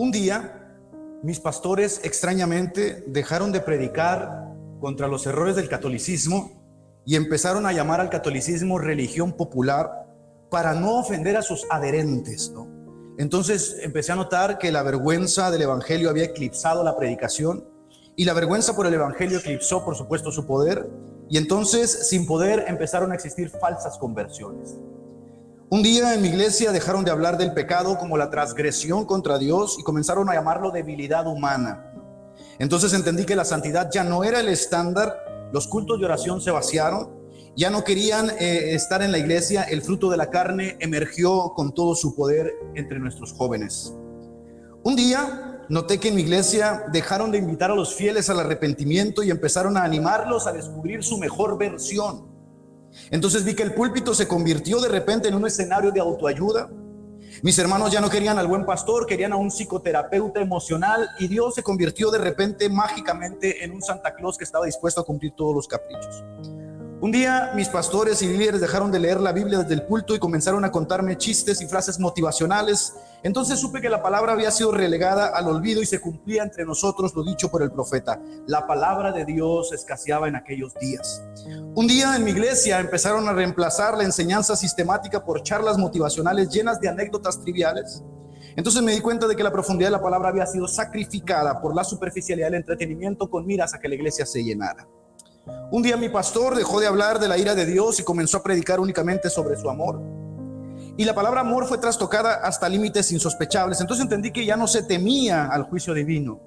Un día, mis pastores extrañamente dejaron de predicar contra los errores del catolicismo y empezaron a llamar al catolicismo religión popular para no ofender a sus adherentes, ¿no? Entonces empecé a notar que la vergüenza del evangelio había eclipsado la predicación, y la vergüenza por el evangelio eclipsó, por supuesto, su poder, y entonces sin poder empezaron a existir falsas conversiones. Un día en mi iglesia dejaron de hablar del pecado como la transgresión contra Dios y comenzaron a llamarlo debilidad humana. Entonces entendí que la santidad ya no era el estándar, los cultos de oración se vaciaron, ya no querían estar en la iglesia, el fruto de la carne emergió con todo su poder entre nuestros jóvenes. Un día noté que en mi iglesia dejaron de invitar a los fieles al arrepentimiento y empezaron a animarlos a descubrir su mejor versión. Entonces vi que el púlpito se convirtió de repente en un escenario de autoayuda. Mis hermanos ya no querían al buen pastor, querían a un psicoterapeuta emocional, y Dios se convirtió de repente mágicamente en un Santa Claus que estaba dispuesto a cumplir todos los caprichos. Un día mis pastores y líderes dejaron de leer la Biblia desde el púlpito y comenzaron a contarme chistes y frases motivacionales. Entonces supe que la palabra había sido relegada al olvido y se cumplía entre nosotros lo dicho por el profeta. La palabra de Dios escaseaba en aquellos días. Un día en mi iglesia empezaron a reemplazar la enseñanza sistemática por charlas motivacionales llenas de anécdotas triviales. Entonces me di cuenta de que la profundidad de la palabra había sido sacrificada por la superficialidad del entretenimiento con miras a que la iglesia se llenara. Un día mi pastor dejó de hablar de la ira de Dios y comenzó a predicar únicamente sobre su amor. Y la palabra amor fue trastocada hasta límites insospechables. Entonces entendí que ya no se temía al juicio divino.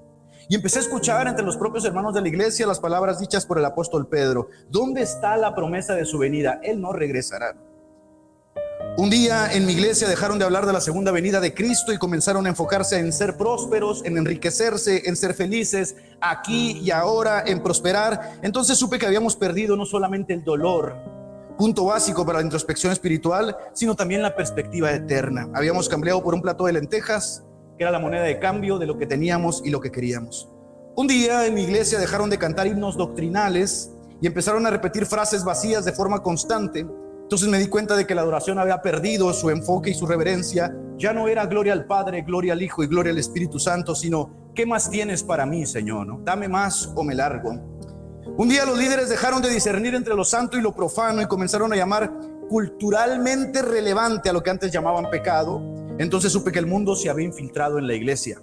Y empecé a escuchar entre los propios hermanos de la iglesia las palabras dichas por el apóstol Pedro. ¿Dónde está la promesa de su venida? Él no regresará. Un día en mi iglesia dejaron de hablar de la segunda venida de Cristo y comenzaron a enfocarse en ser prósperos, en enriquecerse, en ser felices aquí y ahora, en prosperar. Entonces supe que habíamos perdido no solamente el dolor, punto básico para la introspección espiritual, sino también la perspectiva eterna. Habíamos cambiado por un plato de lentejas, que era la moneda de cambio de lo que teníamos y lo que queríamos. Un día en mi iglesia dejaron de cantar himnos doctrinales y empezaron a repetir frases vacías de forma constante. Entonces me di cuenta de que la adoración había perdido su enfoque y su reverencia. Ya no era gloria al Padre, gloria al Hijo y gloria al Espíritu Santo, sino ¿qué más tienes para mí, Señor? ¿No? Dame más o me largo. Un día los líderes dejaron de discernir entre lo santo y lo profano y comenzaron a llamar culturalmente relevante a lo que antes llamaban pecado. Entonces supe que el mundo se había infiltrado en la iglesia.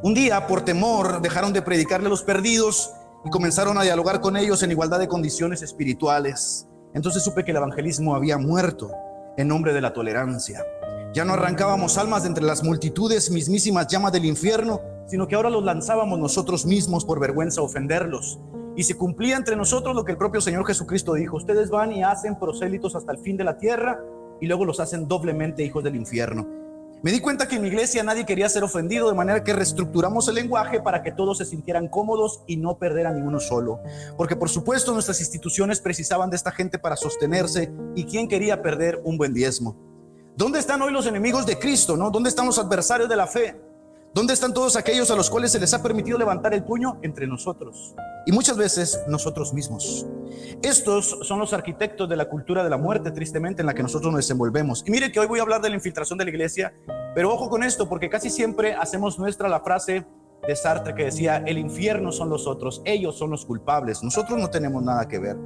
Un día, por temor, dejaron de predicarle a los perdidos y comenzaron a dialogar con ellos en igualdad de condiciones espirituales. Entonces supe que el evangelismo había muerto en nombre de la tolerancia. Ya no arrancábamos almas de entre las multitudes, mismísimas llamas del infierno, sino que ahora los lanzábamos nosotros mismos por vergüenza a ofenderlos. Y se cumplía entre nosotros lo que el propio Señor Jesucristo dijo: ustedes van y hacen prosélitos hasta el fin de la tierra y luego los hacen doblemente hijos del infierno. Me di cuenta que en mi iglesia nadie quería ser ofendido, de manera que reestructuramos el lenguaje para que todos se sintieran cómodos y no perder a ninguno solo. Porque por supuesto nuestras instituciones precisaban de esta gente para sostenerse, y ¿quién quería perder un buen diezmo? ¿Dónde están hoy los enemigos de Cristo, no? ¿Dónde están los adversarios de la fe? ¿Dónde están todos aquellos a los cuales se les ha permitido levantar el puño? Entre nosotros, y muchas veces nosotros mismos. Estos son los arquitectos de la cultura de la muerte, tristemente, en la que nosotros nos desenvolvemos. Y mire que hoy voy a hablar de la infiltración de la iglesia, pero ojo con esto, porque casi siempre hacemos nuestra la frase de Sartre que decía: el infierno son los otros, ellos son los culpables, nosotros no tenemos nada que ver.